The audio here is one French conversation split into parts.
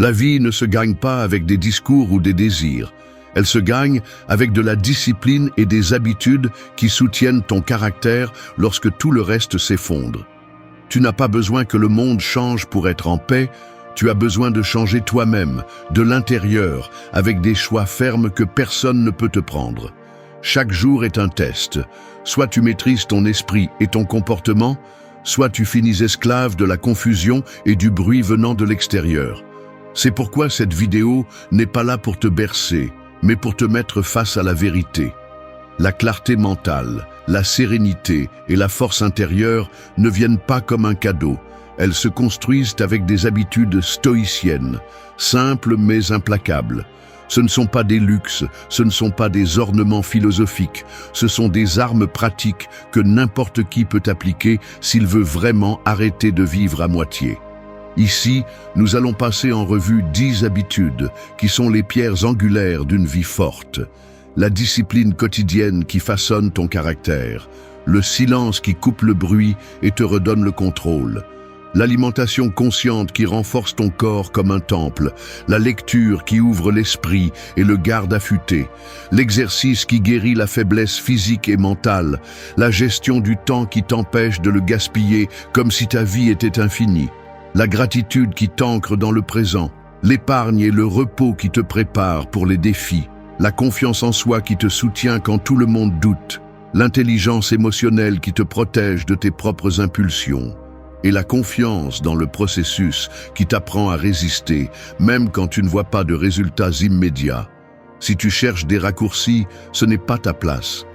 La vie ne se gagne pas avec des discours ou des désirs. Elle se gagne avec de la discipline et des habitudes qui soutiennent ton caractère lorsque tout le reste s'effondre. Tu n'as pas besoin que le monde change pour être en paix, tu as besoin de changer toi-même, de l'intérieur, avec des choix fermes que personne ne peut te prendre. Chaque jour est un test. Soit tu maîtrises ton esprit et ton comportement, soit tu finis esclave de la confusion et du bruit venant de l'extérieur. C'est pourquoi cette vidéo n'est pas là pour te bercer, mais pour te mettre face à la vérité. La clarté mentale, la sérénité et la force intérieure ne viennent pas comme un cadeau. Elles se construisent avec des habitudes stoïciennes, simples mais implacables. Ce ne sont pas des luxes, ce ne sont pas des ornements philosophiques, ce sont des armes pratiques que n'importe qui peut appliquer s'il veut vraiment arrêter de vivre à moitié. Ici, nous allons passer en revue 10 habitudes qui sont les pierres angulaires d'une vie forte. La discipline quotidienne qui façonne ton caractère, le silence qui coupe le bruit et te redonne le contrôle, l'alimentation consciente qui renforce ton corps comme un temple, la lecture qui ouvre l'esprit et le garde affûté, l'exercice qui guérit la faiblesse physique et mentale, la gestion du temps qui t'empêche de le gaspiller comme si ta vie était infinie, la gratitude qui t'ancre dans le présent, l'épargne et le repos qui te préparent pour les défis, la confiance en soi qui te soutient quand tout le monde doute, l'intelligence émotionnelle qui te protège de tes propres impulsions, et la confiance dans le processus qui t'apprend à résister, même quand tu ne vois pas de résultats immédiats. Si tu cherches des raccourcis, ce n'est pas ta place.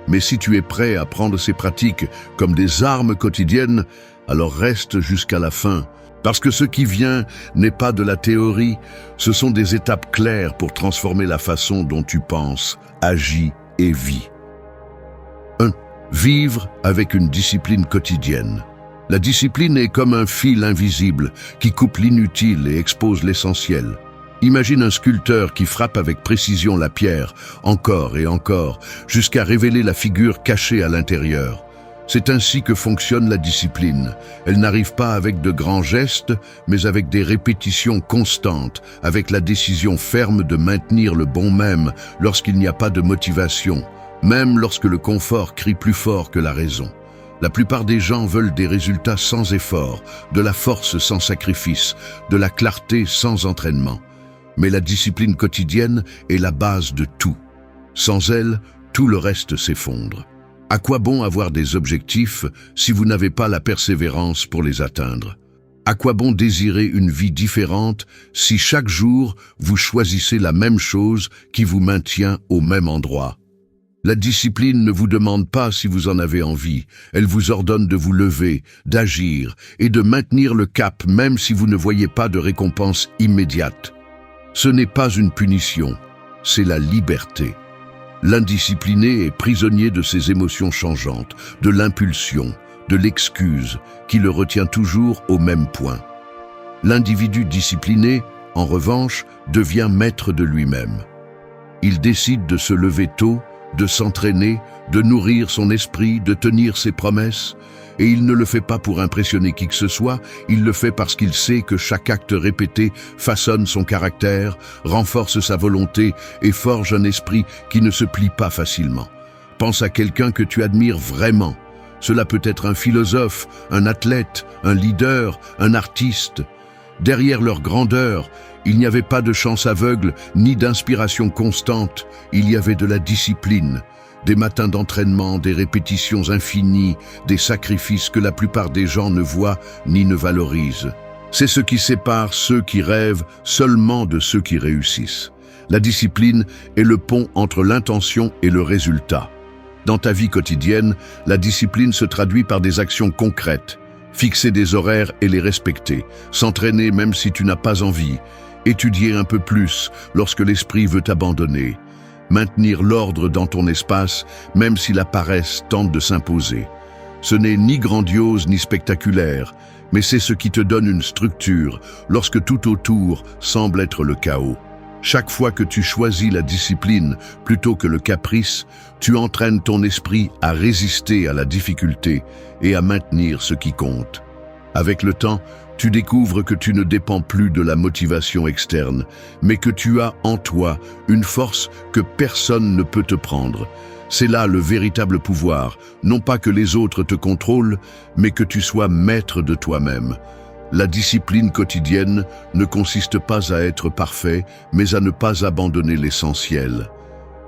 Mais si tu es prêt à prendre ces pratiques comme des armes quotidiennes, alors reste jusqu'à la fin. Parce que ce qui vient n'est pas de la théorie, ce sont des étapes claires pour transformer la façon dont tu penses, agis et vis. 1. Vivre avec une discipline quotidienne. La discipline est comme un fil invisible qui coupe l'inutile et expose l'essentiel. Imagine un sculpteur qui frappe avec précision la pierre, encore et encore, jusqu'à révéler la figure cachée à l'intérieur. C'est ainsi que fonctionne la discipline. Elle n'arrive pas avec de grands gestes, mais avec des répétitions constantes, avec la décision ferme de maintenir le bon même lorsqu'il n'y a pas de motivation, même lorsque le confort crie plus fort que la raison. La plupart des gens veulent des résultats sans effort, de la force sans sacrifice, de la clarté sans entraînement. Mais la discipline quotidienne est la base de tout. Sans elle, tout le reste s'effondre. À quoi bon avoir des objectifs si vous n'avez pas la persévérance pour les atteindre? À quoi bon désirer une vie différente si chaque jour vous choisissez la même chose qui vous maintient au même endroit? La discipline ne vous demande pas si vous en avez envie, elle vous ordonne de vous lever, d'agir et de maintenir le cap même si vous ne voyez pas de récompense immédiate. Ce n'est pas une punition, c'est la liberté. L'indiscipliné est prisonnier de ses émotions changeantes, de l'impulsion, de l'excuse, qui le retient toujours au même point. L'individu discipliné, en revanche, devient maître de lui-même. Il décide de se lever tôt, de s'entraîner, de nourrir son esprit, de tenir ses promesses, et il ne le fait pas pour impressionner qui que ce soit, il le fait parce qu'il sait que chaque acte répété façonne son caractère, renforce sa volonté et forge un esprit qui ne se plie pas facilement. Pense à quelqu'un que tu admires vraiment. Cela peut être un philosophe, un athlète, un leader, un artiste. Derrière leur grandeur, il n'y avait pas de chance aveugle ni d'inspiration constante, il y avait de la discipline, des matins d'entraînement, des répétitions infinies, des sacrifices que la plupart des gens ne voient ni ne valorisent. C'est ce qui sépare ceux qui rêvent seulement de ceux qui réussissent. La discipline est le pont entre l'intention et le résultat. Dans ta vie quotidienne, la discipline se traduit par des actions concrètes. Fixer des horaires et les respecter, s'entraîner même si tu n'as pas envie, étudier un peu plus lorsque l'esprit veut t'abandonner, maintenir l'ordre dans ton espace même si la paresse tente de s'imposer. Ce n'est ni grandiose ni spectaculaire, mais c'est ce qui te donne une structure lorsque tout autour semble être le chaos. Chaque fois que tu choisis la discipline plutôt que le caprice, tu entraînes ton esprit à résister à la difficulté et à maintenir ce qui compte. Avec le temps, Tu découvres que tu ne dépends plus de la motivation externe, mais que tu as en toi une force que personne ne peut te prendre. C'est là le véritable pouvoir, non pas que les autres te contrôlent, mais que tu sois maître de toi-même. La discipline quotidienne ne consiste pas à être parfait, mais à ne pas abandonner l'essentiel.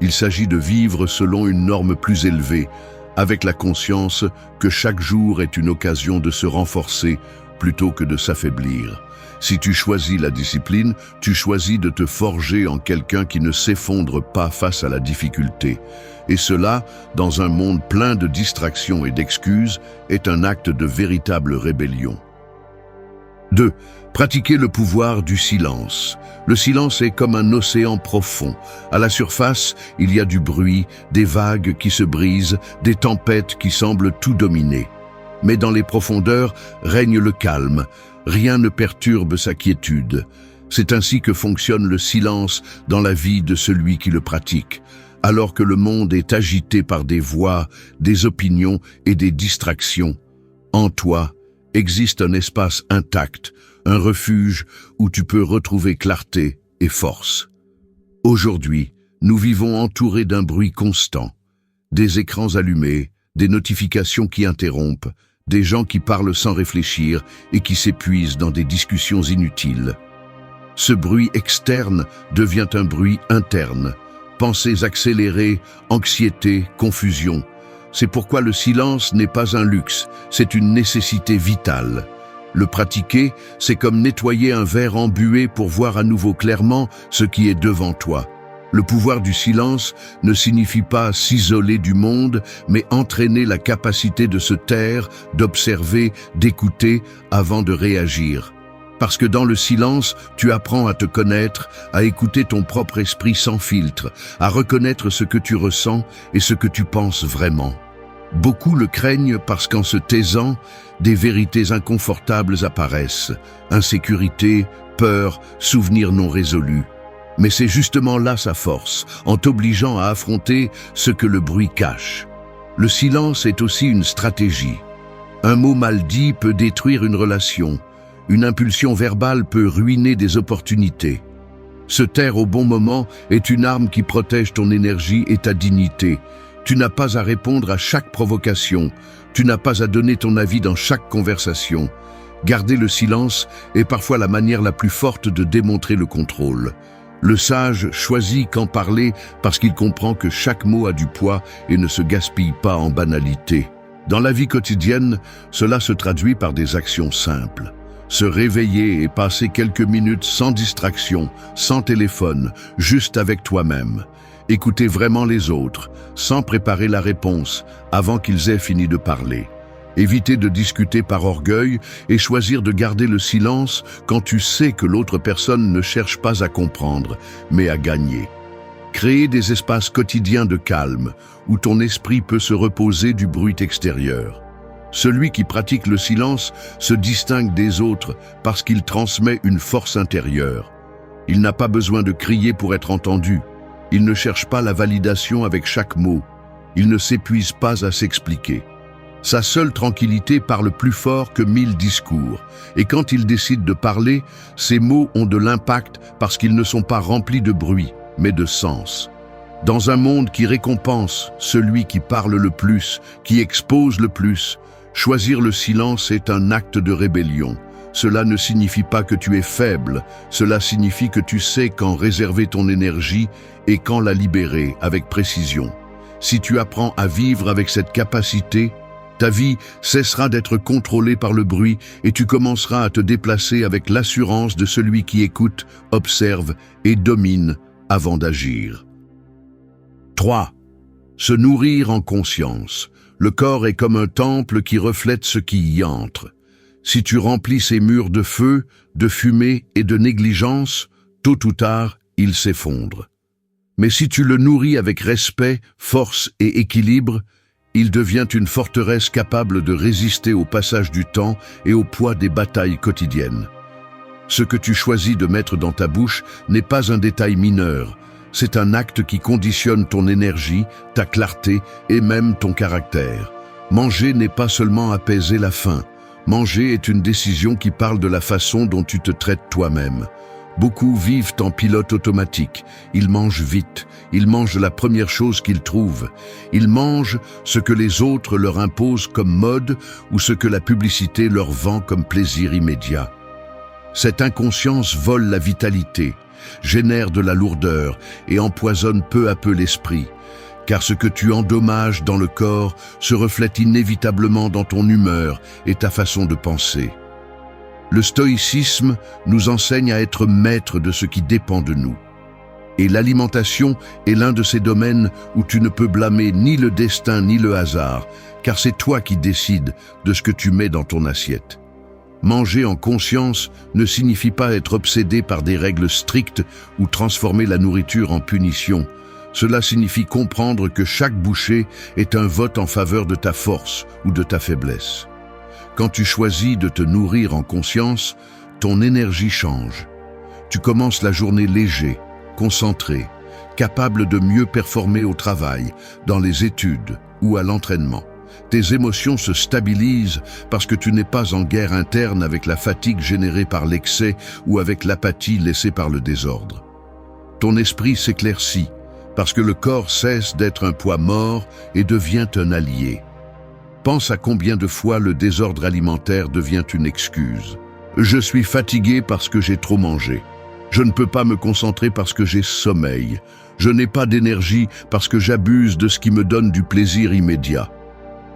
Il s'agit de vivre selon une norme plus élevée, avec la conscience que chaque jour est une occasion de se renforcer plutôt que de s'affaiblir. Si tu choisis la discipline, tu choisis de te forger en quelqu'un qui ne s'effondre pas face à la difficulté. Et cela, dans un monde plein de distractions et d'excuses, est un acte de véritable rébellion. 2. Pratiquer le pouvoir du silence. Le silence est comme un océan profond. À la surface, il y a du bruit, des vagues qui se brisent, des tempêtes qui semblent tout dominer. Mais dans les profondeurs règne le calme. Rien ne perturbe sa quiétude. C'est ainsi que fonctionne le silence dans la vie de celui qui le pratique. Alors que le monde est agité par des voix, des opinions et des distractions, en toi existe un espace intact, un refuge où tu peux retrouver clarté et force. Aujourd'hui, nous vivons entourés d'un bruit constant, des écrans allumés, des notifications qui interrompent, des gens qui parlent sans réfléchir et qui s'épuisent dans des discussions inutiles. Ce bruit externe devient un bruit interne. Pensées accélérées, anxiété, confusion. C'est pourquoi le silence n'est pas un luxe, c'est une nécessité vitale. Le pratiquer, c'est comme nettoyer un verre embué pour voir à nouveau clairement ce qui est devant toi. Le pouvoir du silence ne signifie pas s'isoler du monde, mais entraîner la capacité de se taire, d'observer, d'écouter avant de réagir. Parce que dans le silence, tu apprends à te connaître, à écouter ton propre esprit sans filtre, à reconnaître ce que tu ressens et ce que tu penses vraiment. Beaucoup le craignent parce qu'en se taisant, des vérités inconfortables apparaissent. Insécurité, peur, souvenirs non résolus. Mais c'est justement là sa force, en t'obligeant à affronter ce que le bruit cache. Le silence est aussi une stratégie. Un mot mal dit peut détruire une relation. Une impulsion verbale peut ruiner des opportunités. Se taire au bon moment est une arme qui protège ton énergie et ta dignité. Tu n'as pas à répondre à chaque provocation. Tu n'as pas à donner ton avis dans chaque conversation. Garder le silence est parfois la manière la plus forte de démontrer le contrôle. Le sage choisit quand parler parce qu'il comprend que chaque mot a du poids et ne se gaspille pas en banalité. Dans la vie quotidienne, cela se traduit par des actions simples. Se réveiller et passer quelques minutes sans distraction, sans téléphone, juste avec toi-même. Écouter vraiment les autres, sans préparer la réponse, avant qu'ils aient fini de parler. Éviter de discuter par orgueil et choisir de garder le silence quand tu sais que l'autre personne ne cherche pas à comprendre, mais à gagner. Créer des espaces quotidiens de calme, où ton esprit peut se reposer du bruit extérieur. Celui qui pratique le silence se distingue des autres parce qu'il transmet une force intérieure. Il n'a pas besoin de crier pour être entendu. Il ne cherche pas la validation avec chaque mot. Il ne s'épuise pas à s'expliquer. Sa seule tranquillité parle plus fort que 1000 discours. Et quand il décide de parler, ses mots ont de l'impact parce qu'ils ne sont pas remplis de bruit, mais de sens. Dans un monde qui récompense celui qui parle le plus, qui expose le plus, choisir le silence est un acte de rébellion. Cela ne signifie pas que tu es faible, cela signifie que tu sais quand réserver ton énergie et quand la libérer avec précision. Si tu apprends à vivre avec cette capacité, ta vie cessera d'être contrôlée par le bruit et tu commenceras à te déplacer avec l'assurance de celui qui écoute, observe et domine avant d'agir. 3. Se nourrir en conscience. Le corps est comme un temple qui reflète ce qui y entre. Si tu remplis ses murs de feu, de fumée et de négligence, tôt ou tard, il s'effondre. Mais si tu le nourris avec respect, force et équilibre, il devient une forteresse capable de résister au passage du temps et au poids des batailles quotidiennes. Ce que tu choisis de mettre dans ta bouche n'est pas un détail mineur, c'est un acte qui conditionne ton énergie, ta clarté et même ton caractère. Manger n'est pas seulement apaiser la faim. Manger est une décision qui parle de la façon dont tu te traites toi-même. Beaucoup vivent en pilote automatique. Ils mangent vite. Ils mangent la première chose qu'ils trouvent. Ils mangent ce que les autres leur imposent comme mode ou ce que la publicité leur vend comme plaisir immédiat. Cette inconscience vole la vitalité, génère de la lourdeur et empoisonne peu à peu l'esprit. Car ce que tu endommages dans le corps se reflète inévitablement dans ton humeur et ta façon de penser. Le stoïcisme nous enseigne à être maître de ce qui dépend de nous. Et l'alimentation est l'un de ces domaines où tu ne peux blâmer ni le destin ni le hasard, car c'est toi qui décides de ce que tu mets dans ton assiette. Manger en conscience ne signifie pas être obsédé par des règles strictes ou transformer la nourriture en punition. Cela signifie comprendre que chaque bouchée est un vote en faveur de ta force ou de ta faiblesse. Quand tu choisis de te nourrir en conscience, ton énergie change. Tu commences la journée léger, concentré, capable de mieux performer au travail, dans les études ou à l'entraînement. Tes émotions se stabilisent parce que tu n'es pas en guerre interne avec la fatigue générée par l'excès ou avec l'apathie laissée par le désordre. Ton esprit s'éclaircit parce que le corps cesse d'être un poids mort et devient un allié. Pense à combien de fois le désordre alimentaire devient une excuse. Je suis fatigué parce que j'ai trop mangé. Je ne peux pas me concentrer parce que j'ai sommeil. Je n'ai pas d'énergie parce que j'abuse de ce qui me donne du plaisir immédiat.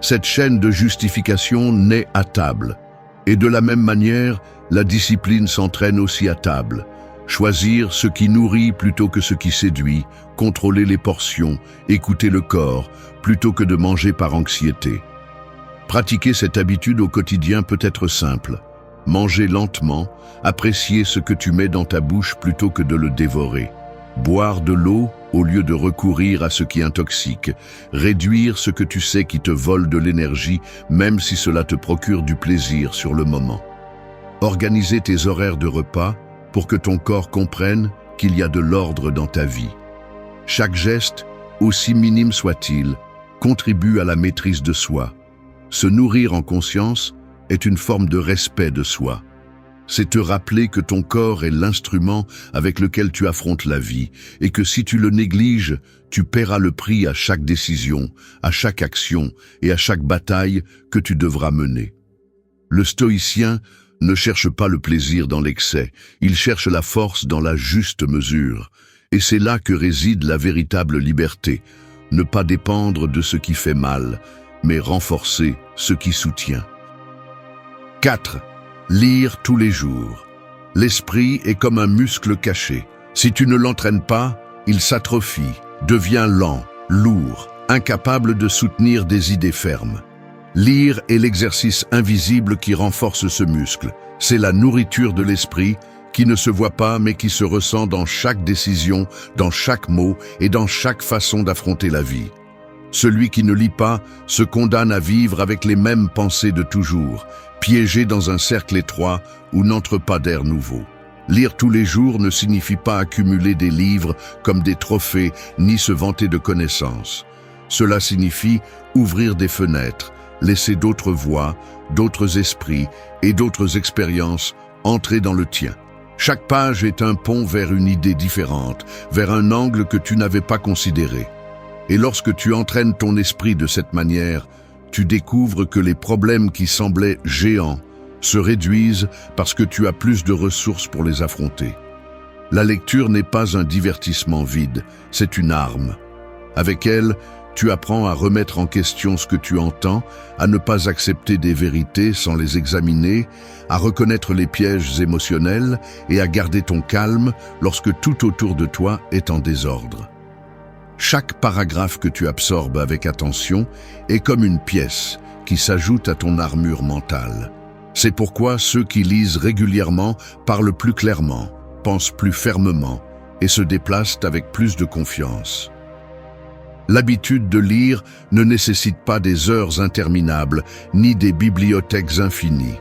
Cette chaîne de justification naît à table. Et de la même manière, la discipline s'entraîne aussi à table. Choisir ce qui nourrit plutôt que ce qui séduit, contrôler les portions, écouter le corps, plutôt que de manger par anxiété. Pratiquer cette habitude au quotidien peut être simple. Manger lentement, apprécier ce que tu mets dans ta bouche plutôt que de le dévorer. Boire de l'eau au lieu de recourir à ce qui intoxique. Réduire ce que tu sais qui te vole de l'énergie, même si cela te procure du plaisir sur le moment. Organiser tes horaires de repas pour que ton corps comprenne qu'il y a de l'ordre dans ta vie. Chaque geste, aussi minime soit-il, contribue à la maîtrise de soi. Se nourrir en conscience est une forme de respect de soi. C'est te rappeler que ton corps est l'instrument avec lequel tu affrontes la vie et que si tu le négliges, tu paieras le prix à chaque décision, à chaque action et à chaque bataille que tu devras mener. Le stoïcien ne cherche pas le plaisir dans l'excès, il cherche la force dans la juste mesure. Et c'est là que réside la véritable liberté, ne pas dépendre de ce qui fait mal, mais renforcer ce qui soutient. 4. Lire tous les jours. L'esprit est comme un muscle caché. Si tu ne l'entraînes pas, il s'atrophie, devient lent, lourd, incapable de soutenir des idées fermes. Lire est l'exercice invisible qui renforce ce muscle. C'est la nourriture de l'esprit qui ne se voit pas mais qui se ressent dans chaque décision, dans chaque mot et dans chaque façon d'affronter la vie. Celui qui ne lit pas se condamne à vivre avec les mêmes pensées de toujours, piégé dans un cercle étroit où n'entre pas d'air nouveau. Lire tous les jours ne signifie pas accumuler des livres comme des trophées ni se vanter de connaissances. Cela signifie ouvrir des fenêtres, laisser d'autres voix, d'autres esprits et d'autres expériences entrer dans le tien. Chaque page est un pont vers une idée différente, vers un angle que tu n'avais pas considéré. Et lorsque tu entraînes ton esprit de cette manière, tu découvres que les problèmes qui semblaient géants se réduisent parce que tu as plus de ressources pour les affronter. La lecture n'est pas un divertissement vide, c'est une arme. Avec elle, tu apprends à remettre en question ce que tu entends, à ne pas accepter des vérités sans les examiner, à reconnaître les pièges émotionnels et à garder ton calme lorsque tout autour de toi est en désordre. Chaque paragraphe que tu absorbes avec attention est comme une pièce qui s'ajoute à ton armure mentale. C'est pourquoi ceux qui lisent régulièrement parlent plus clairement, pensent plus fermement et se déplacent avec plus de confiance. L'habitude de lire ne nécessite pas des heures interminables, ni des bibliothèques infinies.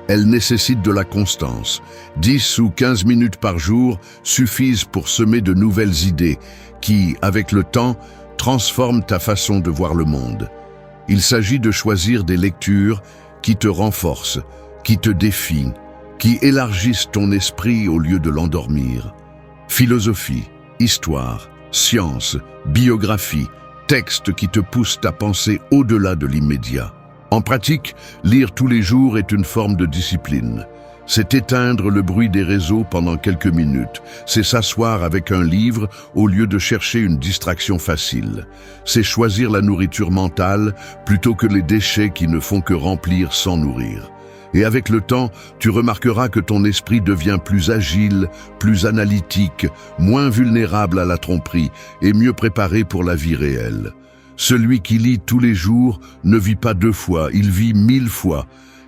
Elle nécessite de la constance. 10 ou 15 minutes par jour suffisent pour semer de nouvelles idées qui, avec le temps, transforment ta façon de voir le monde. Il s'agit de choisir des lectures qui te renforcent, qui te défient, qui élargissent ton esprit au lieu de l'endormir. Philosophie, histoire, science, biographie, textes qui te poussent à penser au-delà de l'immédiat. En pratique, lire tous les jours est une forme de discipline. C'est éteindre le bruit des réseaux pendant quelques minutes. C'est s'asseoir avec un livre au lieu de chercher une distraction facile. C'est choisir la nourriture mentale plutôt que les déchets qui ne font que remplir sans nourrir. Et avec le temps, tu remarqueras que ton esprit devient plus agile, plus analytique, moins vulnérable à la tromperie et mieux préparé pour la vie réelle. Celui qui lit tous les jours ne vit pas 2 fois, il vit 1000 fois.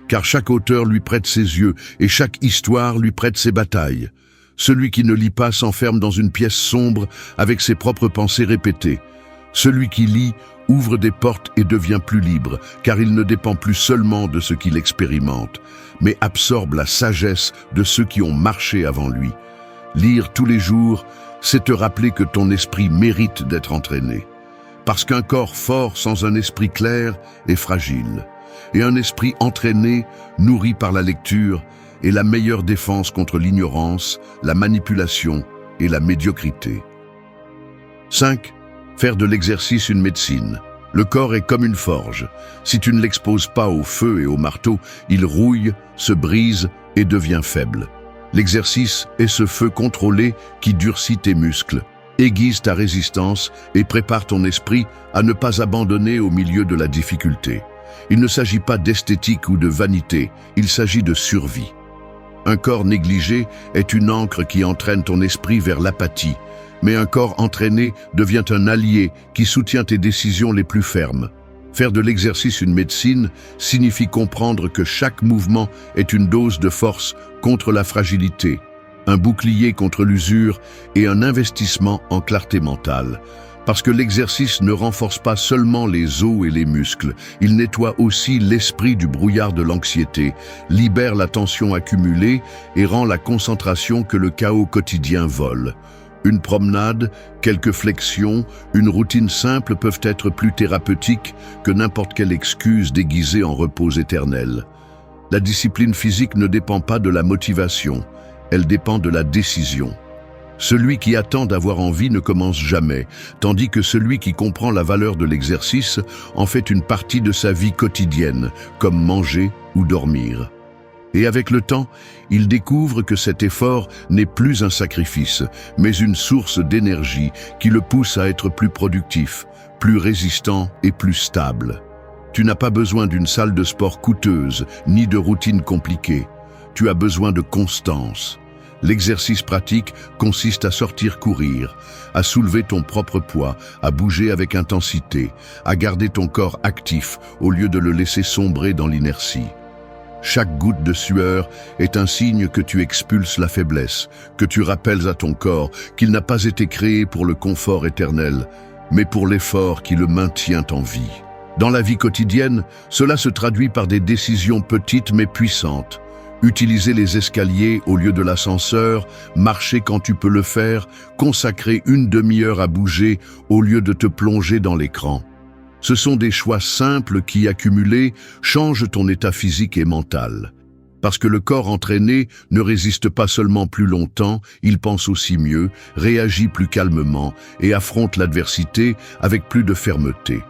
Car chaque auteur lui prête ses yeux et chaque histoire lui prête ses batailles. Celui qui ne lit pas s'enferme dans une pièce sombre avec ses propres pensées répétées. Celui qui lit ouvre des portes et devient plus libre, car il ne dépend plus seulement de ce qu'il expérimente, mais absorbe la sagesse de ceux qui ont marché avant lui. Lire tous les jours, c'est te rappeler que ton esprit mérite d'être entraîné. Parce qu'un corps fort sans un esprit clair est fragile. Et un esprit entraîné, nourri par la lecture, est la meilleure défense contre l'ignorance, la manipulation et la médiocrité. 5. Faire de l'exercice une médecine. Le corps est comme une forge. Si tu ne l'exposes pas au feu et au marteau, il rouille, se brise et devient faible. L'exercice est ce feu contrôlé qui durcit tes muscles, aiguise ta résistance et prépare ton esprit à ne pas abandonner au milieu de la difficulté. Il ne s'agit pas d'esthétique ou de vanité, il s'agit de survie. Un corps négligé est une ancre qui entraîne ton esprit vers l'apathie, mais un corps entraîné devient un allié qui soutient tes décisions les plus fermes. Faire de l'exercice une médecine signifie comprendre que chaque mouvement est une dose de force contre la fragilité, un bouclier contre l'usure et un investissement en clarté mentale. Parce que l'exercice ne renforce pas seulement les os et les muscles, il nettoie aussi l'esprit du brouillard de l'anxiété, libère la tension accumulée et rend la concentration que le chaos quotidien vole. Une promenade, quelques flexions, une routine simple peuvent être plus thérapeutiques que n'importe quelle excuse déguisée en repos éternel. La discipline physique ne dépend pas de la motivation, elle dépend de la décision. Celui qui attend d'avoir envie ne commence jamais, tandis que celui qui comprend la valeur de l'exercice en fait une partie de sa vie quotidienne, comme manger ou dormir. Et avec le temps, il découvre que cet effort n'est plus un sacrifice, mais une source d'énergie qui le pousse à être plus productif, plus résistant et plus stable. Tu n'as pas besoin d'une salle de sport coûteuse, ni de routine compliquée. Tu as besoin de constance. L'exercice pratique consiste à sortir courir, à soulever ton propre poids, à bouger avec intensité, à garder ton corps actif au lieu de le laisser sombrer dans l'inertie. Chaque goutte de sueur est un signe que tu expulses la faiblesse, que tu rappelles à ton corps qu'il n'a pas été créé pour le confort éternel, mais pour l'effort qui le maintient en vie. Dans la vie quotidienne, cela se traduit par des décisions petites mais puissantes. Utiliser les escaliers au lieu de l'ascenseur, marcher quand tu peux le faire, consacrer une demi-heure à bouger au lieu de te plonger dans l'écran. Ce sont des choix simples qui, accumulés, changent ton état physique et mental. Parce que le corps entraîné ne résiste pas seulement plus longtemps, il pense aussi mieux, réagit plus calmement et affronte l'adversité avec plus de fermeté.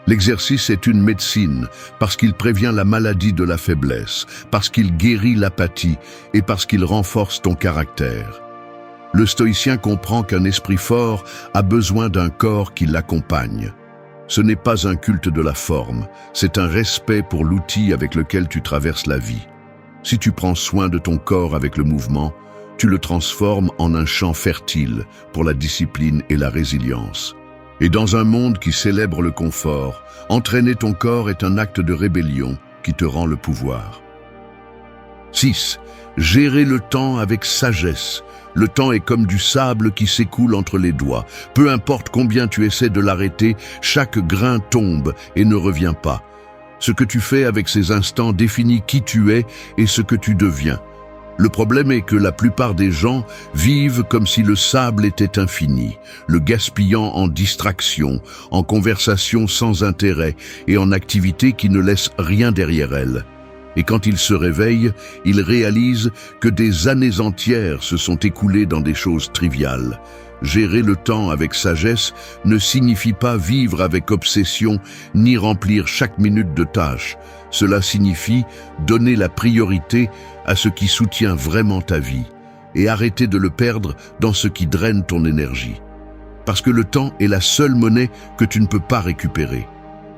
L'exercice est une médecine parce qu'il prévient la maladie de la faiblesse, parce qu'il guérit l'apathie et parce qu'il renforce ton caractère. Le stoïcien comprend qu'un esprit fort a besoin d'un corps qui l'accompagne. Ce n'est pas un culte de la forme, c'est un respect pour l'outil avec lequel tu traverses la vie. Si tu prends soin de ton corps avec le mouvement, tu le transformes en un champ fertile pour la discipline et la résilience. Et dans un monde qui célèbre le confort, entraîner ton corps est un acte de rébellion qui te rend le pouvoir. 6. Gérer le temps avec sagesse. Le temps est comme du sable qui s'écoule entre les doigts. Peu importe combien tu essaies de l'arrêter, chaque grain tombe et ne revient pas. Ce que tu fais avec ces instants définit qui tu es et ce que tu deviens. Le problème est que la plupart des gens vivent comme si le sable était infini, le gaspillant en distractions, en conversations sans intérêt et en activités qui ne laissent rien derrière elles. Et quand il se réveille, il réalise que des années entières se sont écoulées dans des choses triviales. Gérer le temps avec sagesse ne signifie pas vivre avec obsession ni remplir chaque minute de tâches. Cela signifie donner la priorité à ce qui soutient vraiment ta vie et arrêter de le perdre dans ce qui draine ton énergie. Parce que le temps est la seule monnaie que tu ne peux pas récupérer.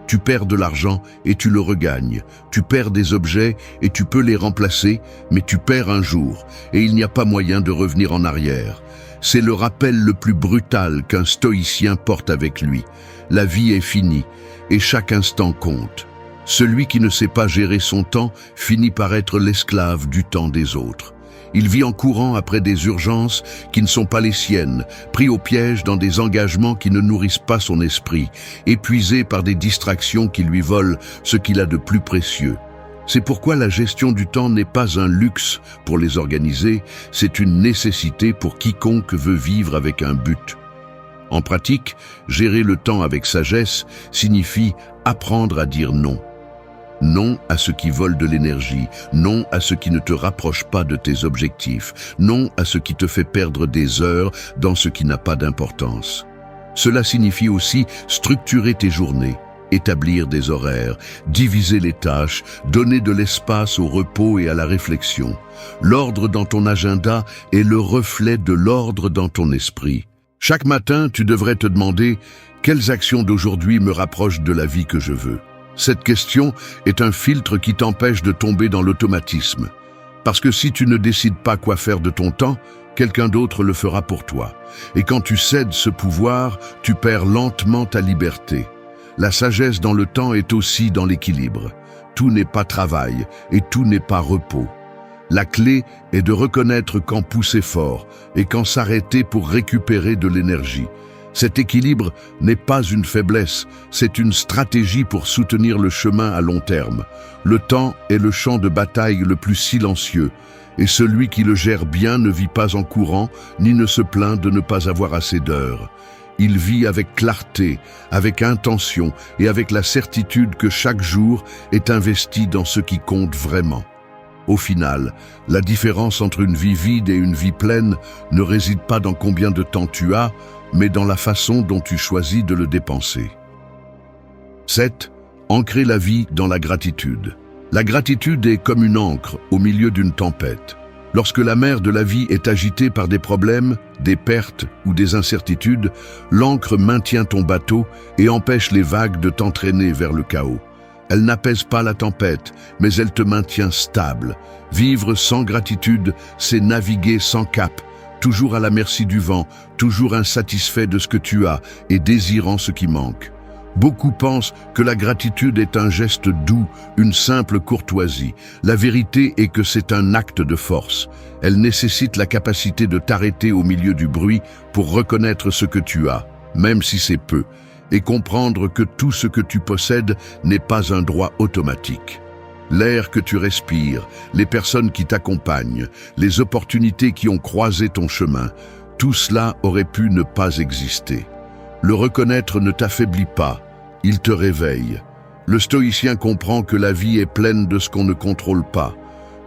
Tu perds de l'argent et tu le regagnes. Tu perds des objets et tu peux les remplacer, mais tu perds un jour et il n'y a pas moyen de revenir en arrière. C'est le rappel le plus brutal qu'un stoïcien porte avec lui. La vie est finie et chaque instant compte. Celui qui ne sait pas gérer son temps finit par être l'esclave du temps des autres. Il vit en courant après des urgences qui ne sont pas les siennes, pris au piège dans des engagements qui ne nourrissent pas son esprit, épuisé par des distractions qui lui volent ce qu'il a de plus précieux. C'est pourquoi la gestion du temps n'est pas un luxe pour les organiser, c'est une nécessité pour quiconque veut vivre avec un but. En pratique, gérer le temps avec sagesse signifie apprendre à dire non. Non à ce qui vole de l'énergie, non à ce qui ne te rapproche pas de tes objectifs, non à ce qui te fait perdre des heures dans ce qui n'a pas d'importance. Cela signifie aussi structurer tes journées, établir des horaires, diviser les tâches, donner de l'espace au repos et à la réflexion. L'ordre dans ton agenda est le reflet de l'ordre dans ton esprit. Chaque matin, tu devrais te demander « Quelles actions d'aujourd'hui me rapprochent de la vie que je veux ?» Cette question est un filtre qui t'empêche de tomber dans l'automatisme. Parce que si tu ne décides pas quoi faire de ton temps, quelqu'un d'autre le fera pour toi. Et quand tu cèdes ce pouvoir, tu perds lentement ta liberté. La sagesse dans le temps est aussi dans l'équilibre. Tout n'est pas travail et tout n'est pas repos. La clé est de reconnaître quand pousser fort et quand s'arrêter pour récupérer de l'énergie. Cet équilibre n'est pas une faiblesse, c'est une stratégie pour soutenir le chemin à long terme. Le temps est le champ de bataille le plus silencieux, et celui qui le gère bien ne vit pas en courant, ni ne se plaint de ne pas avoir assez d'heures. Il vit avec clarté, avec intention et avec la certitude que chaque jour est investi dans ce qui compte vraiment. Au final, la différence entre une vie vide et une vie pleine ne réside pas dans combien de temps tu as, mais dans la façon dont tu choisis de le dépenser. 7. Ancrer la vie dans la gratitude. La gratitude est comme une ancre au milieu d'une tempête. Lorsque la mer de la vie est agitée par des problèmes, des pertes ou des incertitudes, l'ancre maintient ton bateau et empêche les vagues de t'entraîner vers le chaos. Elle n'apaise pas la tempête, mais elle te maintient stable. Vivre sans gratitude, c'est naviguer sans cap, toujours à la merci du vent, toujours insatisfait de ce que tu as et désirant ce qui manque. Beaucoup pensent que la gratitude est un geste doux, une simple courtoisie. La vérité est que c'est un acte de force. Elle nécessite la capacité de t'arrêter au milieu du bruit pour reconnaître ce que tu as, même si c'est peu, et comprendre que tout ce que tu possèdes n'est pas un droit automatique. L'air que tu respires, les personnes qui t'accompagnent, les opportunités qui ont croisé ton chemin, tout cela aurait pu ne pas exister. Le reconnaître ne t'affaiblit pas, il te réveille. Le stoïcien comprend que la vie est pleine de ce qu'on ne contrôle pas.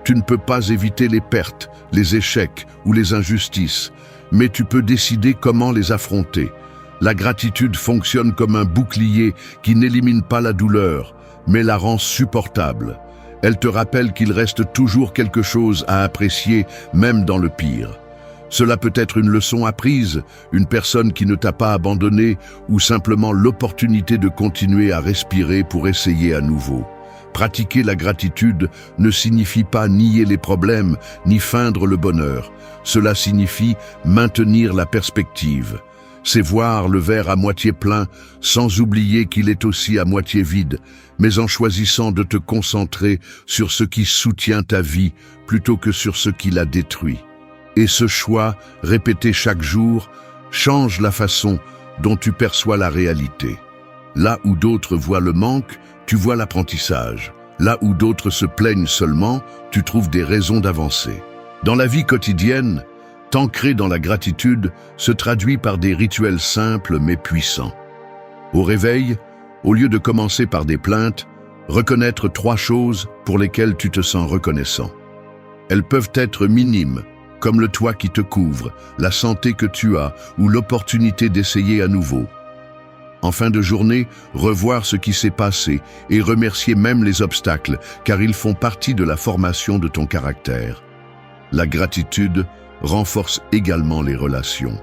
Tu ne peux pas éviter les pertes, les échecs ou les injustices, mais tu peux décider comment les affronter. La gratitude fonctionne comme un bouclier qui n'élimine pas la douleur, mais la rend supportable. Elle te rappelle qu'il reste toujours quelque chose à apprécier, même dans le pire. Cela peut être une leçon apprise, une personne qui ne t'a pas abandonné ou simplement l'opportunité de continuer à respirer pour essayer à nouveau. Pratiquer la gratitude ne signifie pas nier les problèmes ni feindre le bonheur. Cela signifie maintenir la perspective. C'est voir le verre à moitié plein sans oublier qu'il est aussi à moitié vide, mais en choisissant de te concentrer sur ce qui soutient ta vie plutôt que sur ce qui la détruit. Et ce choix, répété chaque jour, change la façon dont tu perçois la réalité. Là où d'autres voient le manque, tu vois l'apprentissage. Là où d'autres se plaignent seulement, tu trouves des raisons d'avancer. Dans la vie quotidienne, t'ancrer dans la gratitude se traduit par des rituels simples mais puissants. Au réveil, au lieu de commencer par des plaintes, Reconnaître 3 choses pour lesquelles tu te sens reconnaissant. Elles peuvent être minimes, comme le toit qui te couvre, la santé que tu as ou l'opportunité d'essayer à nouveau. En fin de journée, revoir ce qui s'est passé et remercier même les obstacles, car ils font partie de la formation de ton caractère. La gratitude renforce également les relations.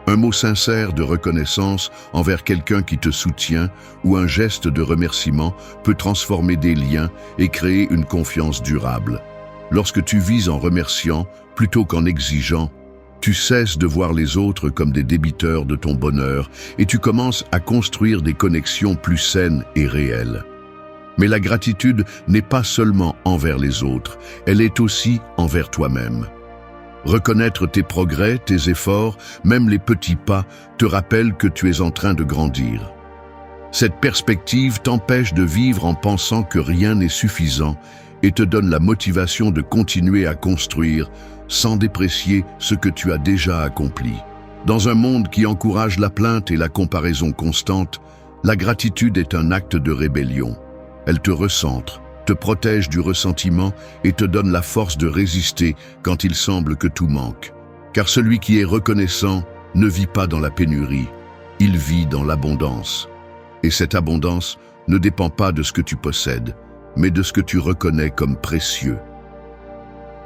Un mot sincère de reconnaissance envers quelqu'un qui te soutient ou un geste de remerciement peut transformer des liens et créer une confiance durable. Lorsque tu vis en remerciant plutôt qu'en exigeant, tu cesses de voir les autres comme des débiteurs de ton bonheur et tu commences à construire des connexions plus saines et réelles. Mais la gratitude n'est pas seulement envers les autres, elle est aussi envers toi-même. Reconnaître tes progrès, tes efforts, même les petits pas, te rappelle que tu es en train de grandir. Cette perspective t'empêche de vivre en pensant que rien n'est suffisant et te donne la motivation de continuer à construire sans déprécier ce que tu as déjà accompli. Dans un monde qui encourage la plainte et la comparaison constante, la gratitude est un acte de rébellion. Elle te recentre, te protège du ressentiment et te donne la force de résister quand il semble que tout manque. Car celui qui est reconnaissant ne vit pas dans la pénurie, il vit dans l'abondance. Et cette abondance ne dépend pas de ce que tu possèdes, mais de ce que tu reconnais comme précieux.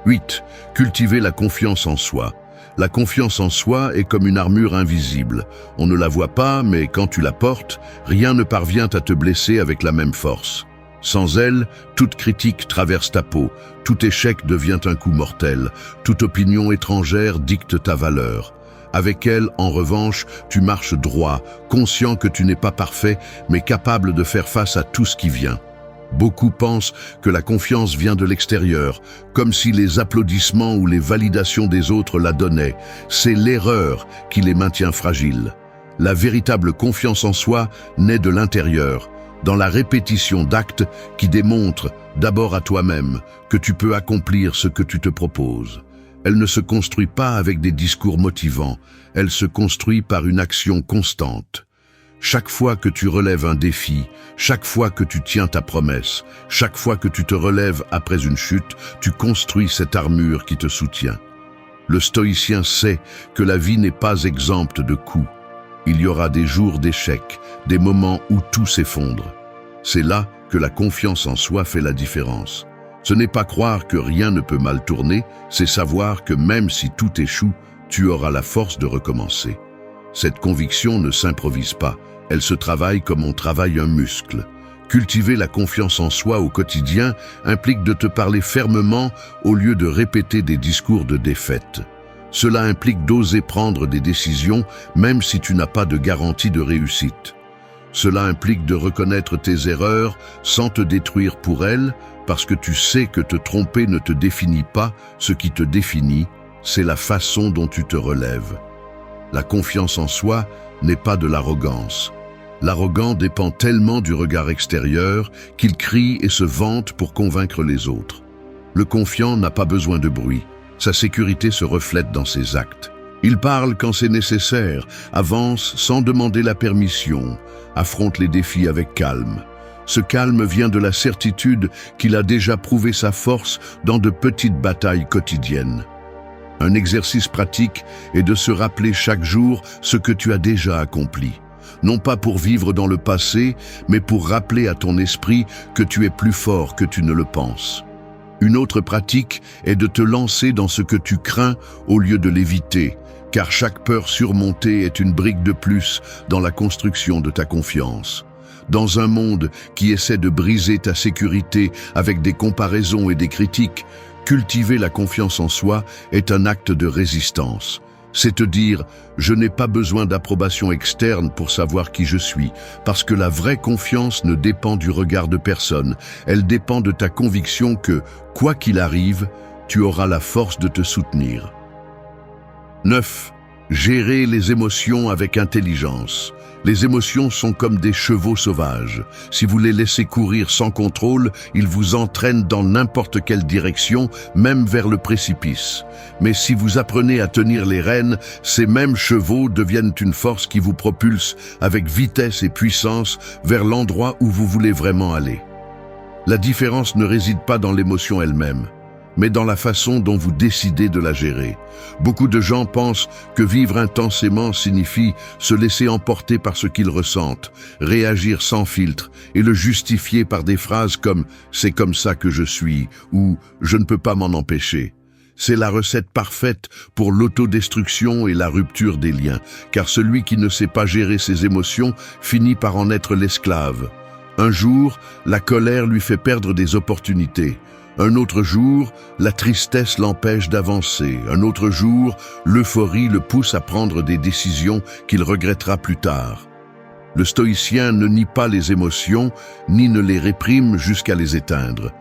8. Cultiver la confiance en soi. La confiance en soi est comme une armure invisible. On ne la voit pas, mais quand tu la portes, rien ne parvient à te blesser avec la même force. Sans elle, toute critique traverse ta peau, tout échec devient un coup mortel, toute opinion étrangère dicte ta valeur. Avec elle, en revanche, tu marches droit, conscient que tu n'es pas parfait, mais capable de faire face à tout ce qui vient. Beaucoup pensent que la confiance vient de l'extérieur, comme si les applaudissements ou les validations des autres la donnaient. C'est l'erreur qui les maintient fragiles. La véritable confiance en soi naît de l'intérieur, dans la répétition d'actes qui démontrent, d'abord à toi-même, que tu peux accomplir ce que tu te proposes. Elle ne se construit pas avec des discours motivants, elle se construit par une action constante. Chaque fois que tu relèves un défi, chaque fois que tu tiens ta promesse, chaque fois que tu te relèves après une chute, tu construis cette armure qui te soutient. Le stoïcien sait que la vie n'est pas exempte de coups. Il y aura des jours d'échec, des moments où tout s'effondre. C'est là que la confiance en soi fait la différence. Ce n'est pas croire que rien ne peut mal tourner, c'est savoir que même si tout échoue, tu auras la force de recommencer. Cette conviction ne s'improvise pas, elle se travaille comme on travaille un muscle. Cultiver la confiance en soi au quotidien implique de te parler fermement au lieu de répéter des discours de défaite. Cela implique d'oser prendre des décisions même si tu n'as pas de garantie de réussite. Cela implique de reconnaître tes erreurs sans te détruire pour elles, parce que tu sais que te tromper ne te définit pas, ce qui te définit, c'est la façon dont tu te relèves. La confiance en soi n'est pas de l'arrogance. L'arrogant dépend tellement du regard extérieur qu'il crie et se vante pour convaincre les autres. Le confiant n'a pas besoin de bruit. Sa sécurité se reflète dans ses actes. Il parle quand c'est nécessaire, avance sans demander la permission, affronte les défis avec calme. Ce calme vient de la certitude qu'il a déjà prouvé sa force dans de petites batailles quotidiennes. Un exercice pratique est de se rappeler chaque jour ce que tu as déjà accompli. Non pas pour vivre dans le passé, mais pour rappeler à ton esprit que tu es plus fort que tu ne le penses. Une autre pratique est de te lancer dans ce que tu crains au lieu de l'éviter, car chaque peur surmontée est une brique de plus dans la construction de ta confiance. Dans un monde qui essaie de briser ta sécurité avec des comparaisons et des critiques, cultiver la confiance en soi est un acte de résistance. C'est te dire « je n'ai pas besoin d'approbation externe pour savoir qui je suis », parce que la vraie confiance ne dépend du regard de personne, elle dépend de ta conviction que, quoi qu'il arrive, tu auras la force de te soutenir. 9. Gérer les émotions avec intelligence. Les émotions sont comme des chevaux sauvages. Si vous les laissez courir sans contrôle, ils vous entraînent dans n'importe quelle direction, même vers le précipice. Mais si vous apprenez à tenir les rênes, ces mêmes chevaux deviennent une force qui vous propulse avec vitesse et puissance vers l'endroit où vous voulez vraiment aller. La différence ne réside pas dans l'émotion elle-même, mais dans la façon dont vous décidez de la gérer. Beaucoup de gens pensent que vivre intensément signifie se laisser emporter par ce qu'ils ressentent, réagir sans filtre et le justifier par des phrases comme « c'est comme ça que je suis » ou « je ne peux pas m'en empêcher ». C'est la recette parfaite pour l'autodestruction et la rupture des liens, car celui qui ne sait pas gérer ses émotions finit par en être l'esclave. Un jour, la colère lui fait perdre des opportunités. Un autre jour, la tristesse l'empêche d'avancer. Un autre jour, l'euphorie le pousse à prendre des décisions qu'il regrettera plus tard. Le stoïcien ne nie pas les émotions, ni ne les réprime jusqu'à les éteindre.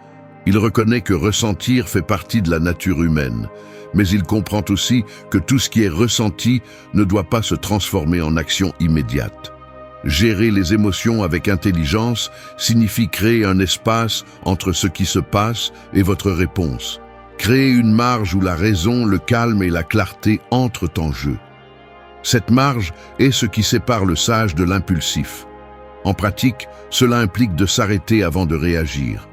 Il reconnaît que ressentir fait partie de la nature humaine, mais il comprend aussi que tout ce qui est ressenti ne doit pas se transformer en action immédiate. Gérer les émotions avec intelligence signifie créer un espace entre ce qui se passe et votre réponse. Créer une marge où la raison, le calme et la clarté entrent en jeu. Cette marge est ce qui sépare le sage de l'impulsif. En pratique, cela implique de s'arrêter avant de réagir.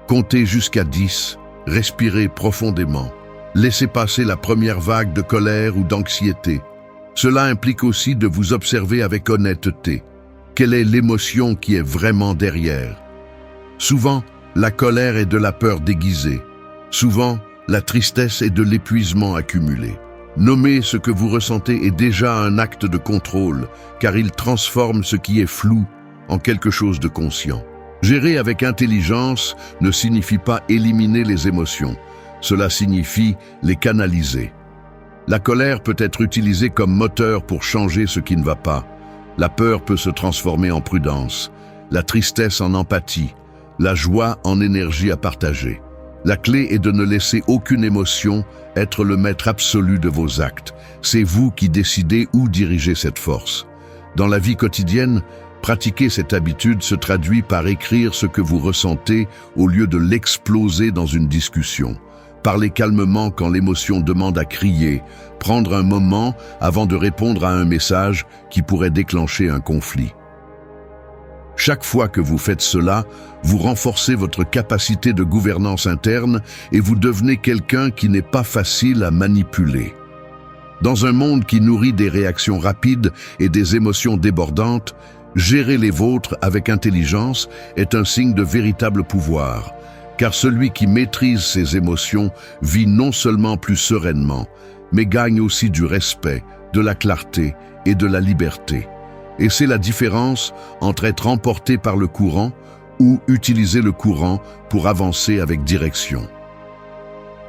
Comptez jusqu'à 10, respirez profondément. Laissez passer la première vague de colère ou d'anxiété. Cela implique aussi de vous observer avec honnêteté. Quelle est l'émotion qui est vraiment derrière? Souvent, la colère est de la peur déguisée. Souvent, la tristesse est de l'épuisement accumulé. Nommer ce que vous ressentez est déjà un acte de contrôle, car il transforme ce qui est flou en quelque chose de conscient. Gérer avec intelligence ne signifie pas éliminer les émotions. Cela signifie les canaliser. La colère peut être utilisée comme moteur pour changer ce qui ne va pas. La peur peut se transformer en prudence, la tristesse en empathie, la joie en énergie à partager. La clé est de ne laisser aucune émotion être le maître absolu de vos actes. C'est vous qui décidez où diriger cette force. Dans la vie quotidienne, pratiquer cette habitude se traduit par écrire ce que vous ressentez au lieu de l'exploser dans une discussion. Parler calmement quand l'émotion demande à crier, prendre un moment avant de répondre à un message qui pourrait déclencher un conflit. Chaque fois que vous faites cela, vous renforcez votre capacité de gouvernance interne et vous devenez quelqu'un qui n'est pas facile à manipuler. Dans un monde qui nourrit des réactions rapides et des émotions débordantes, gérer les vôtres avec intelligence est un signe de véritable pouvoir. Car celui qui maîtrise ses émotions vit non seulement plus sereinement, mais gagne aussi du respect, de la clarté et de la liberté. Et c'est la différence entre être emporté par le courant ou utiliser le courant pour avancer avec direction.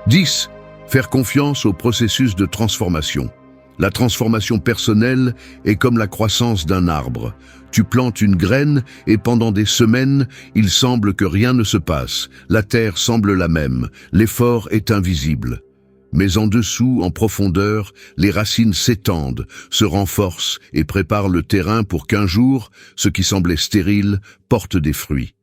10. Faire confiance au processus de transformation. La transformation personnelle est comme la croissance d'un arbre. Tu plantes une graine et pendant des semaines, il semble que rien ne se passe. La terre semble la même, l'effort est invisible. Mais en dessous, en profondeur, les racines s'étendent, se renforcent et préparent le terrain pour qu'un jour, ce qui semblait stérile porte des fruits.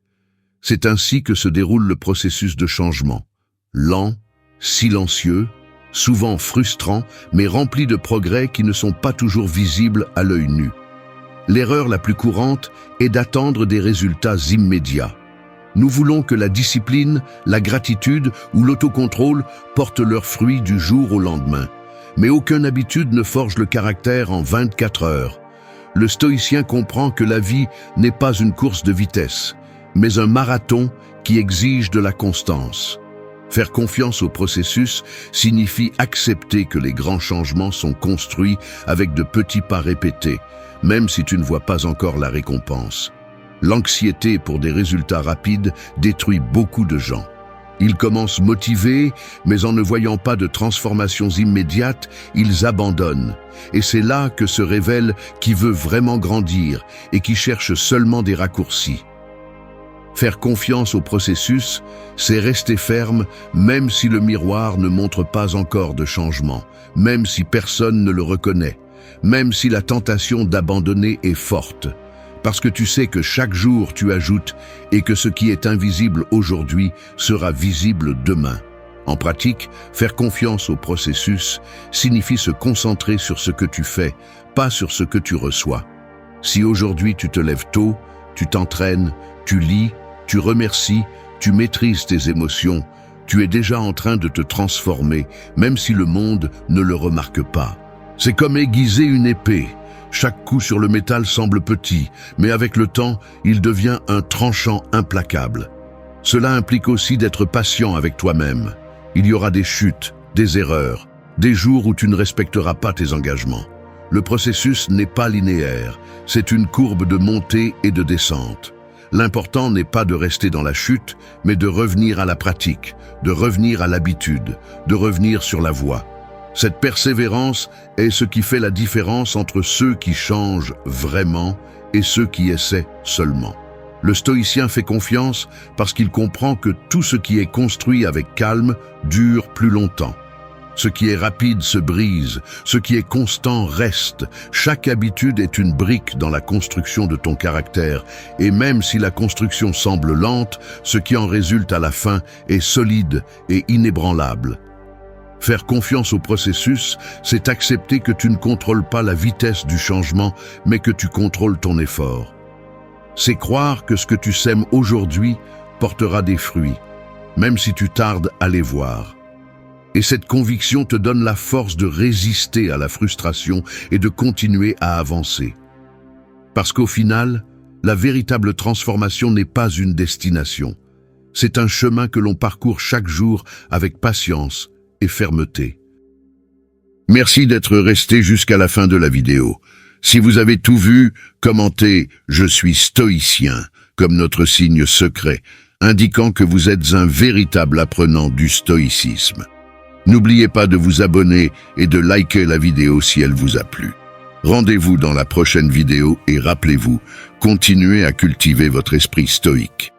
C'est ainsi que se déroule le processus de changement. Lent, silencieux, souvent frustrant, mais rempli de progrès qui ne sont pas toujours visibles à l'œil nu. L'erreur la plus courante est d'attendre des résultats immédiats. Nous voulons que la discipline, la gratitude ou l'autocontrôle portent leurs fruits du jour au lendemain. Mais aucune habitude ne forge le caractère en 24 heures. Le stoïcien comprend que la vie n'est pas une course de vitesse, mais un marathon qui exige de la constance. Faire confiance au processus signifie accepter que les grands changements sont construits avec de petits pas répétés, même si tu ne vois pas encore la récompense. L'anxiété pour des résultats rapides détruit beaucoup de gens. Ils commencent motivés, mais en ne voyant pas de transformations immédiates, ils abandonnent. Et c'est là que se révèle qui veut vraiment grandir et qui cherche seulement des raccourcis. Faire confiance au processus, c'est rester ferme même si le miroir ne montre pas encore de changement, même si personne ne le reconnaît, même si la tentation d'abandonner est forte. Parce que tu sais que chaque jour tu ajoutes et que ce qui est invisible aujourd'hui sera visible demain. En pratique, faire confiance au processus signifie se concentrer sur ce que tu fais, pas sur ce que tu reçois. Si aujourd'hui tu te lèves tôt, tu t'entraînes, tu lis, tu remercies, tu maîtrises tes émotions, tu es déjà en train de te transformer, même si le monde ne le remarque pas. C'est comme aiguiser une épée. Chaque coup sur le métal semble petit, mais avec le temps, il devient un tranchant implacable. Cela implique aussi d'être patient avec toi-même. Il y aura des chutes, des erreurs, des jours où tu ne respecteras pas tes engagements. Le processus n'est pas linéaire, c'est une courbe de montée et de descente. L'important n'est pas de rester dans la chute, mais de revenir à la pratique, de revenir à l'habitude, de revenir sur la voie. Cette persévérance est ce qui fait la différence entre ceux qui changent vraiment et ceux qui essaient seulement. Le stoïcien fait confiance parce qu'il comprend que tout ce qui est construit avec calme dure plus longtemps. Ce qui est rapide se brise, ce qui est constant reste. Chaque habitude est une brique dans la construction de ton caractère, et même si la construction semble lente, ce qui en résulte à la fin est solide et inébranlable. Faire confiance au processus, c'est accepter que tu ne contrôles pas la vitesse du changement, mais que tu contrôles ton effort. C'est croire que ce que tu sèmes aujourd'hui portera des fruits, même si tu tardes à les voir. Et cette conviction te donne la force de résister à la frustration et de continuer à avancer. Parce qu'au final, la véritable transformation n'est pas une destination. C'est un chemin que l'on parcourt chaque jour avec patience et fermeté. Merci d'être resté jusqu'à la fin de la vidéo. Si vous avez tout vu, commentez « Je suis stoïcien » comme notre signe secret, indiquant que vous êtes un véritable apprenant du stoïcisme. N'oubliez pas de vous abonner et de liker la vidéo si elle vous a plu. Rendez-vous dans la prochaine vidéo et rappelez-vous, continuez à cultiver votre esprit stoïque.